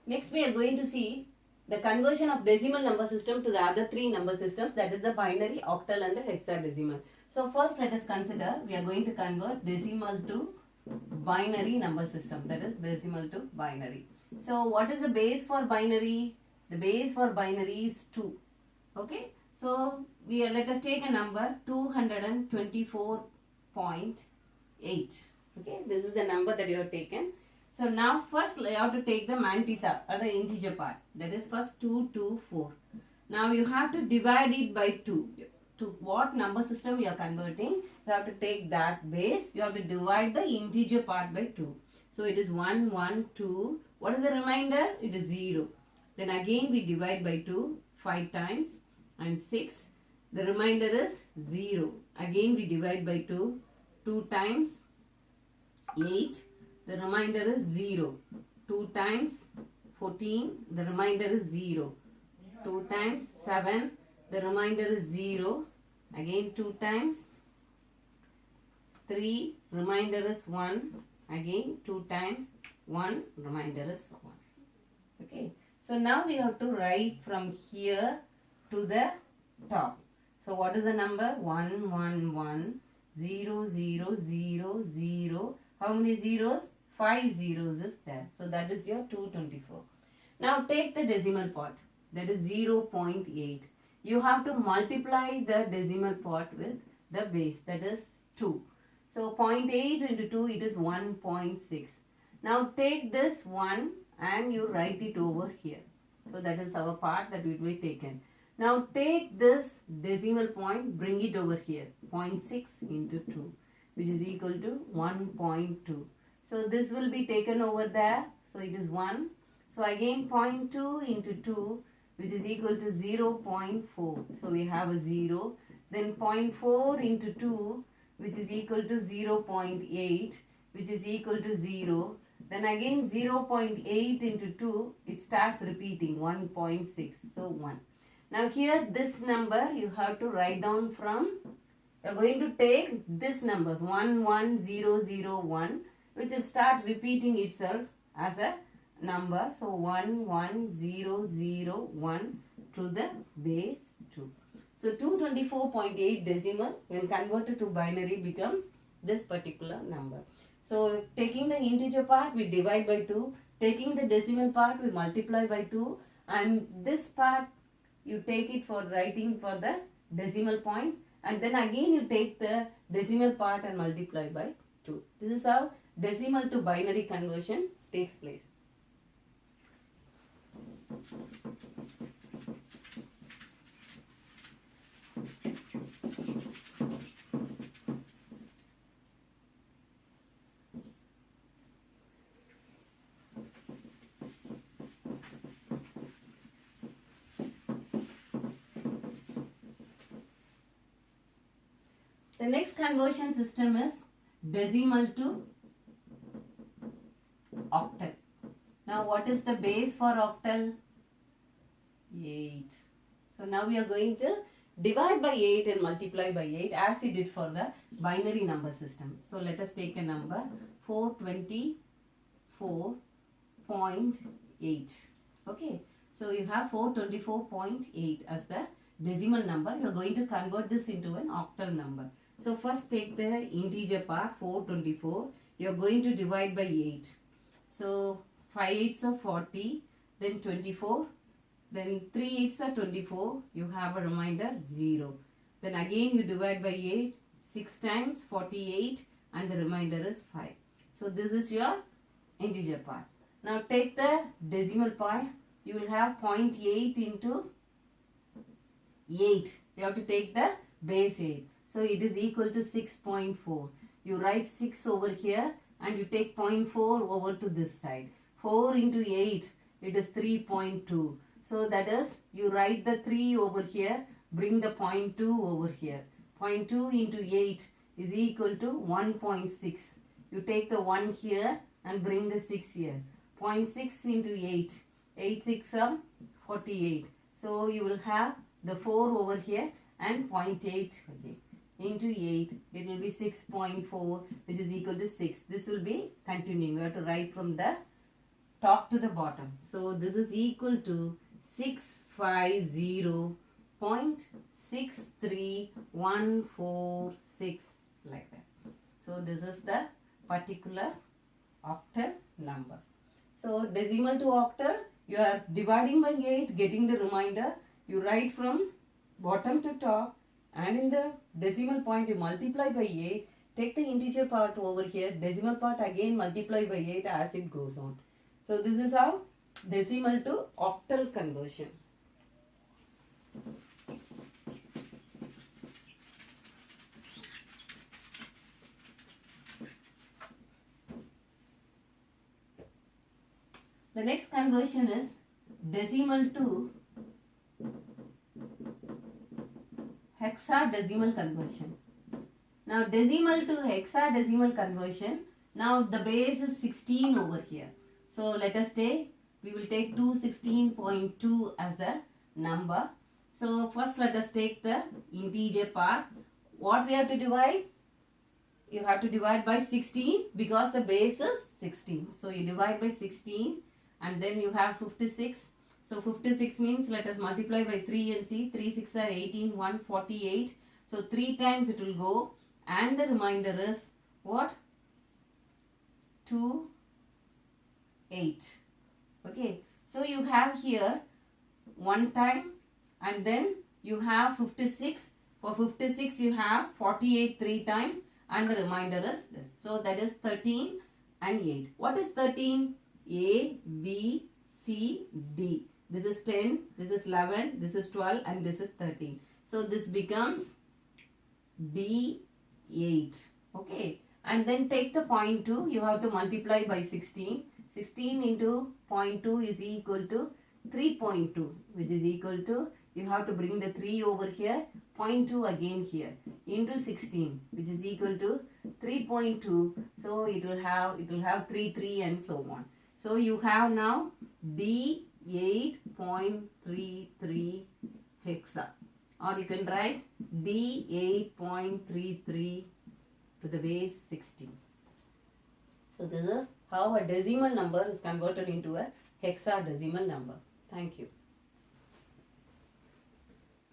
Next we are going to see the conversion of decimal number system to the other three number systems, that is the binary, octal and the hexadecimal. So first let us consider, we are going to convert decimal to binary number system, that is decimal to binary. So what is the base for binary? The base for binary is 2. Okay. So let us take a number 224.8. Okay. This is the number that you have taken. So now first you have to take the mantissa or the integer part. That is first 224. Now you have to divide it by 2. To what number system you are converting, you have to take that base. You have to divide the integer part by 2. So it is 1, 1, 2. What is the remainder? It is 0. Then again we divide by 2 5 times and 6. The remainder is 0. Again we divide by 2 times 8. The remainder is 0. 2 times 14. The remainder is 0. 2 times 7. The remainder is 0. Again 2 times 3. Remainder is 1. Again 2 times 1. Remainder is 1. Okay. So now we have to write from here to the top. So what is the number? 1, 1, 1, 0, 0, 0, 0. How many zeros? 5 zeros is there. So that is your 224. Now take the decimal part. That is 0.8. You have to multiply the decimal part with the base. That is 2. So 0.8 into 2, it is 1.6. Now take this 1 and you write it over here. So that is our part that will be taken. Now take this decimal point, bring it over here. 0.6 into 2, which is equal to 1.2. So this will be taken over there. So it is 1. So again 0.2 into 2, which is equal to 0.4. So we have a 0. Then 0.4 into 2, which is equal to 0.8, which is equal to 0. Then again 0.8 into 2, it starts repeating 1.6. So 1. Now here this number you have to write down from, you are going to take this numbers 1, 1, 0, 0, 1, which will start repeating itself as a number. So 1, 1, 0, 0, 1 to the base 2. So 224.8 decimal when converted to binary becomes this particular number. So taking the integer part we divide by 2, taking the decimal part we multiply by 2, and this part you take it for writing for the decimal point, and then again you take the decimal part and multiply by 2. This is how decimal to binary conversion takes place. The next conversion system is decimal to octal. Now what is the base for octal? 8. So now we are going to divide by 8 and multiply by 8 as we did for the binary number system. So let us take a number 424.8. Okay. So you have 424.8 as the decimal number. You are going to convert this into an octal number. So first take the integer part 424. You are going to divide by 8. So 5 8s are 40, then 24, then 3 8s are 24. You have a remainder 0. Then again you divide by 8, 6 times 48, and the remainder is 5. So this is your integer part. Now take the decimal part. You will have 0.8 into 8. You have to take the base 8. So it is equal to 6.4. You write 6 over here and you take 0.4 over to this side. 4 into 8, it is 3.2. So that is, you write the 3 over here, bring the 0.2 over here. 0.2 into 8 is equal to 1.6. You take the 1 here and bring the 6 here. 0.6 into 8. 8 6 are 48. So you will have the 4 over here and 0.8 again. Into 8, it will be 6.4, which is equal to 6. This will be continuing. We have to write from the top to the bottom. So this is equal to 650.63146 like that. So this is the particular octal number. So decimal to octal, you are dividing by 8, getting the remainder. You write from bottom to top, and in the decimal point you multiply by 8. Take the integer part over here, decimal part again multiply by 8 as it goes on. So this is how decimal to octal conversion. The next conversion is decimal to hexadecimal conversion. Now decimal to hexadecimal conversion, now the base is 16 over here. So let us take, we will take 216.2 as the number. So first let us take the integer part. What we have to divide? You have to divide by 16 because the base is 16. So you divide by 16 and then you have 56. So 56 means let us multiply by 3 and see. 3 6 are 18, 148. So 3 times it will go and the remainder is what? 2 8. Okay. So you have here 1 time and then you have 56. For 56 you have 48 3 times and the remainder is this. So that is 13 and 8. What is 13? A, B, C, D. This is 10, this is 11, this is 12 and this is 13. So this becomes D8. Okay. And then take the 0.2. You have to multiply by 16. 16 into 0.2 is equal to 3.2, which is equal to, you have to bring the 3 over here, 0.2 again here, into 16, which is equal to 3.2. So it will have 3, 3 and so on. So you have now D8.33 hexa, or you can write D8.33 to the base 16. So this is how a decimal number is converted into a hexadecimal number. Thank you.